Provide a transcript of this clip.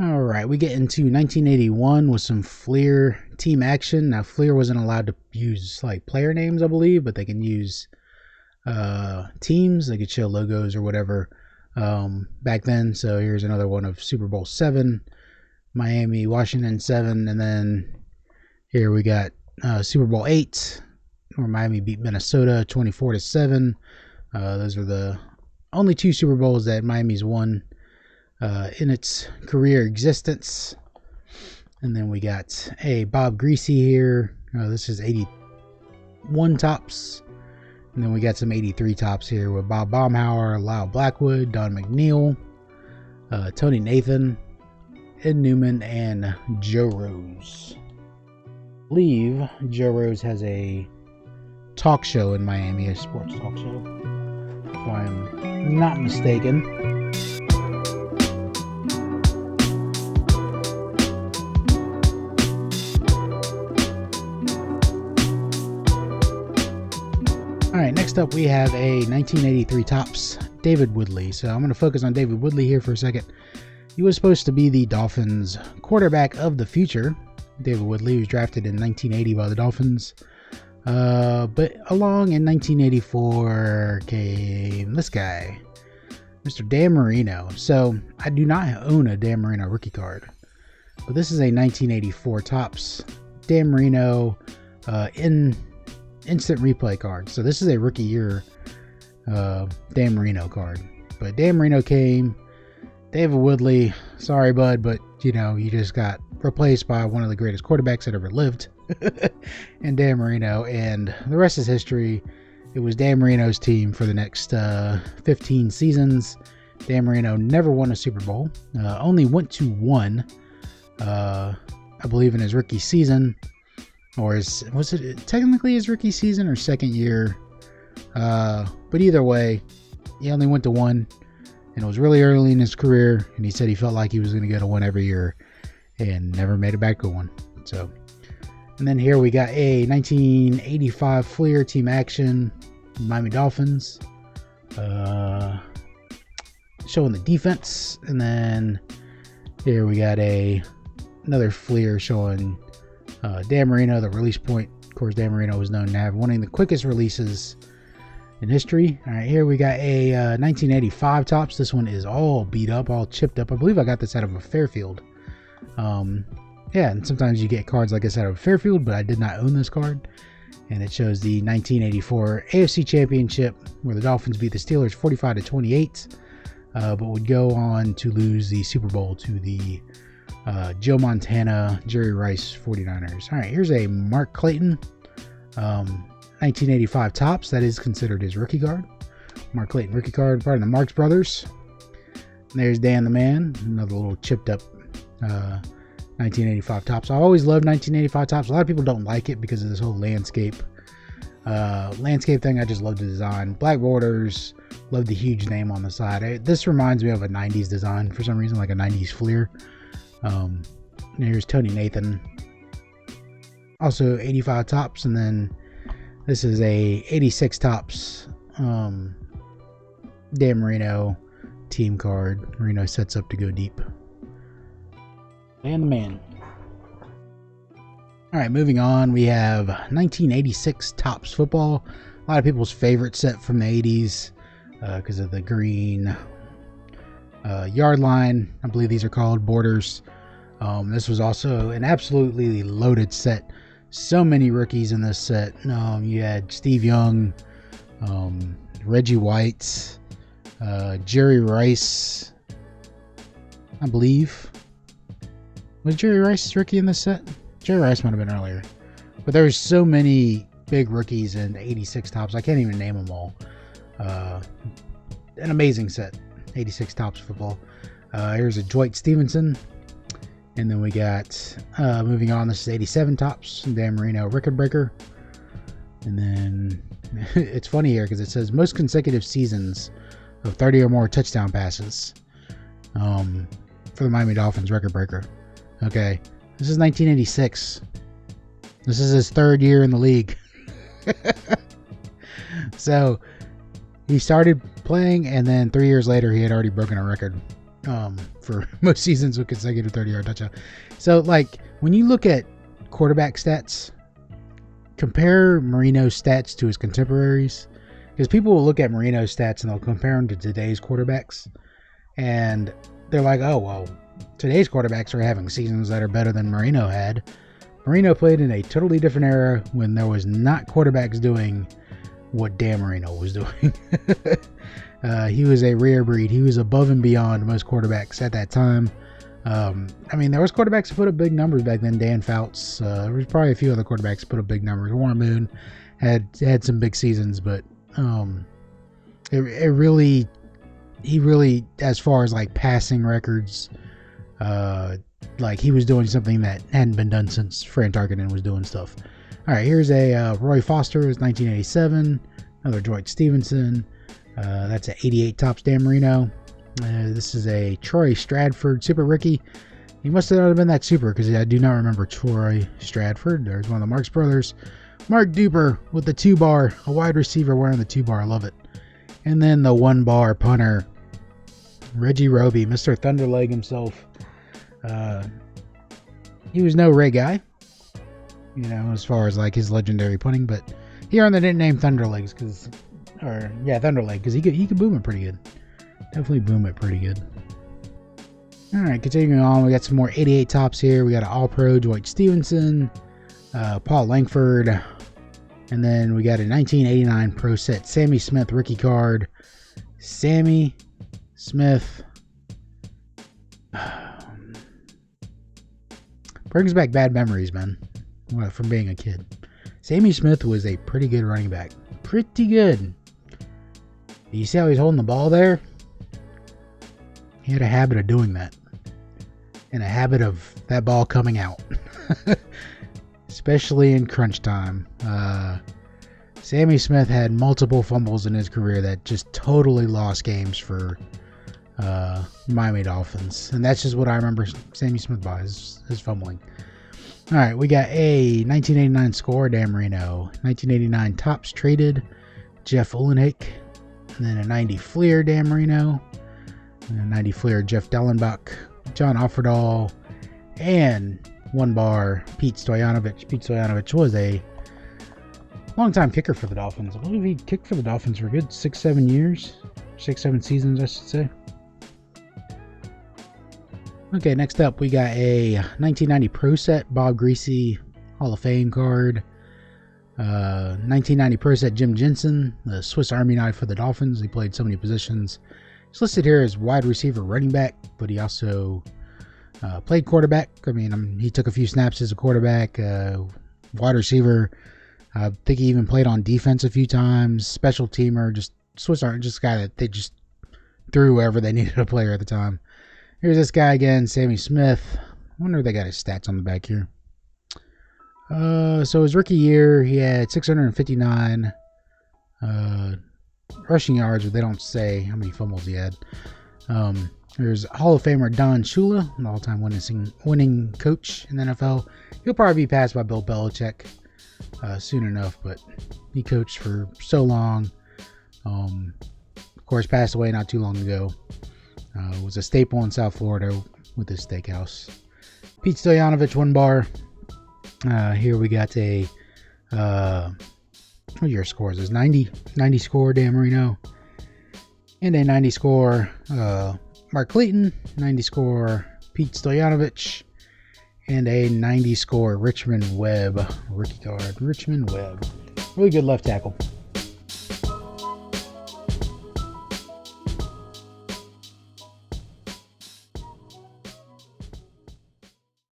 All right, we get into 1981 with some Fleer team action. Now, Fleer wasn't allowed to use like player names, I believe, but they can use teams. They could show logos or whatever back then. So here's another one of Super Bowl 7, Miami, Washington 7, and then here we got Super Bowl 8, where Miami beat Minnesota 24-7. Those are the only two Super Bowls that Miami's won in its career existence. And then we got a Bob Greasy here. This is 81 tops. And then we got some 83 tops here with Bob Baumhauer, Lyle Blackwood, Don McNeil, Tony Nathan, Ed Newman, and Joe Rose. I believe Joe Rose has a talk show in Miami, a sports talk show, if I'm not mistaken. All right, next up we have a 1983 Topps David Woodley. So I'm going to focus on David Woodley here for a second. He was supposed to be the Dolphins quarterback of the future. David Woodley was drafted in 1980 by the Dolphins. But along in 1984 came this guy, Mr. Dan Marino. So I do not own a Dan Marino rookie card, but this is a 1984 Topps Dan Marino in instant replay card. So this is a rookie year Dan Marino card. But Dan Marino came. David Woodley, sorry bud, but you just got replaced by one of the greatest quarterbacks that ever lived. And Dan Marino, and the rest is history. It was Dan Marino's team for the next 15 seasons. Dan Marino never won a Super Bowl. Only went to one, I believe, in his rookie season. Or was it technically his rookie season or second year? But either way, he only went to one, and it was really early in his career, and he said he felt like he was going to go to one every year and never made it back to one. So, and then here we got a 1985 Fleer team action, Miami Dolphins, showing the defense. And then here we got another Fleer showing Dan Marino, the release point. Of course, Dan Marino was known to have one of the quickest releases in history. All right, here we got a 1985 Topps. This one is all beat up, all chipped up. I believe I got this out of a Fairfield. Yeah, and sometimes you get cards like this out of Fairfield, but I did not own this card. And it shows the 1984 AFC Championship, where the Dolphins beat the Steelers 45-28, but would go on to lose the Super Bowl to the Joe Montana, Jerry Rice 49ers. All right, here's a Mark Clayton 1985 Topps. That is considered his rookie card. Mark Clayton rookie card, part of the Marx Brothers. And there's Dan the Man, another little chipped up 1985 Topps. I always loved 1985 Topps. A lot of people don't like it because of this whole landscape thing. I just love the design. Black borders, love the huge name on the side. This reminds me of a 90s design for some reason, like a 90s Fleer. Here's Tony Nathan, also 85 Topps, and then this is a 86 Topps Dan Marino team card. Marino sets up to go deep. And the man. All right, moving on, we have 1986 Topps football. A lot of people's favorite set from the 80s because of the green yard line, I believe these are called, borders. This was also an absolutely loaded set. So many rookies in this set. You had Steve Young, Reggie White, Jerry Rice, I believe. Was Jerry Rice's rookie in this set? Jerry Rice might have been earlier. But there's so many big rookies in 86 Topps. I can't even name them all. An amazing set. 86 Topps football. Here's a Dwight Stevenson. And then we got, moving on, this is 87 Topps, Dan Marino record breaker. And then it's funny here because it says most consecutive seasons of 30 or more touchdown passes for the Miami Dolphins record breaker. Okay, this is 1986. This is his third year in the league. So he started playing, and then 3 years later, he had already broken a record for most seasons with consecutive 30-yard touchdown. So, like, when you look at quarterback stats, compare Marino's stats to his contemporaries, because people will look at Marino's stats and they'll compare them to today's quarterbacks, and they're like, oh, well, today's quarterbacks are having seasons that are better than Marino had. Marino played in a totally different era when there was not quarterbacks doing what Dan Marino was doing. He was a rare breed. He was above and beyond most quarterbacks at that time. I mean, there was quarterbacks who put up big numbers back then. Dan Fouts. There was probably a few other quarterbacks who put up big numbers. Warren Moon had some big seasons, but he really, as far as like passing records, like he was doing something that hadn't been done since Fran Tarkenton was doing stuff. All right, here's a Roy Foster. It was 1987. Another Dwight Stevenson. That's an 88 Tops Dan Marino. This is a Troy Stradford Super Rookie. He must not have been that super because I do not remember Troy Stradford. There's one of the Marx brothers. Mark Duper with the 2-bar. A wide receiver wearing the 2-bar. I love it. And then the 1-bar punter. Reggie Roby, Mr. Thunderleg himself. He was no Ray guy, you know, as far as like his legendary punting, but he earned the nickname Thunderlegs Thunderleg, because he could boom it pretty good. Definitely boom it pretty good. All right, continuing on, we got some more 88 tops here. We got an All-Pro Dwight Stevenson, Paul Langford, and then we got a 1989 Pro Set Sammy Smith rookie card. Sammy Smith brings back bad memories, man, from being a kid. Sammy Smith was a pretty good running back. Pretty good. You see how he's holding the ball there? He had a habit of doing that. And a habit of that ball coming out. Especially in crunch time. Sammy Smith had multiple fumbles in his career that just totally lost games for Miami Dolphins. And that's just what I remember Sammy Smith by, his fumbling. All right, we got a 1989 score, Dan Marino. 1989 tops traded, Jeff Uhlenhake. And then a 90 Fleer, Dan Marino. And a 90 Fleer, Jeff Dellenbach. John Offerdahl. And 1-bar, Pete Stoyanovich. Pete Stoyanovich was a long-time kicker for the Dolphins. I believe he kicked for the Dolphins for a good 6-7 years. 6-7 seasons, I should say. Okay, next up we got a 1990 Pro Set Bob Greasy Hall of Fame card. 1990 Pro Set Jim Jensen, the Swiss Army knife for the Dolphins. He played so many positions. He's listed here as wide receiver, running back, but he also played quarterback. I mean, he took a few snaps as a quarterback, wide receiver. I think he even played on defense a few times. Special teamer, just Swiss Army, just a guy that they just threw wherever they needed a player at the time. Here's this guy again, Sammy Smith. I wonder if they got his stats on the back here. So his rookie year, he had 659 rushing yards, but they don't say how many fumbles he had. There's Hall of Famer Don Shula, an all-time winning coach in the NFL. He'll probably be passed by Bill Belichick soon enough, but he coached for so long. Of course, passed away not too long ago. Was a staple in South Florida with his steakhouse. Pete Stoyanovich, 1-bar. Here we got a what your scores is 90 score Dan Marino, and a 90 score Mark Clayton, 90 score Pete Stoyanovich, and a 90 score Richmond Webb rookie card. Richmond Webb, really good left tackle.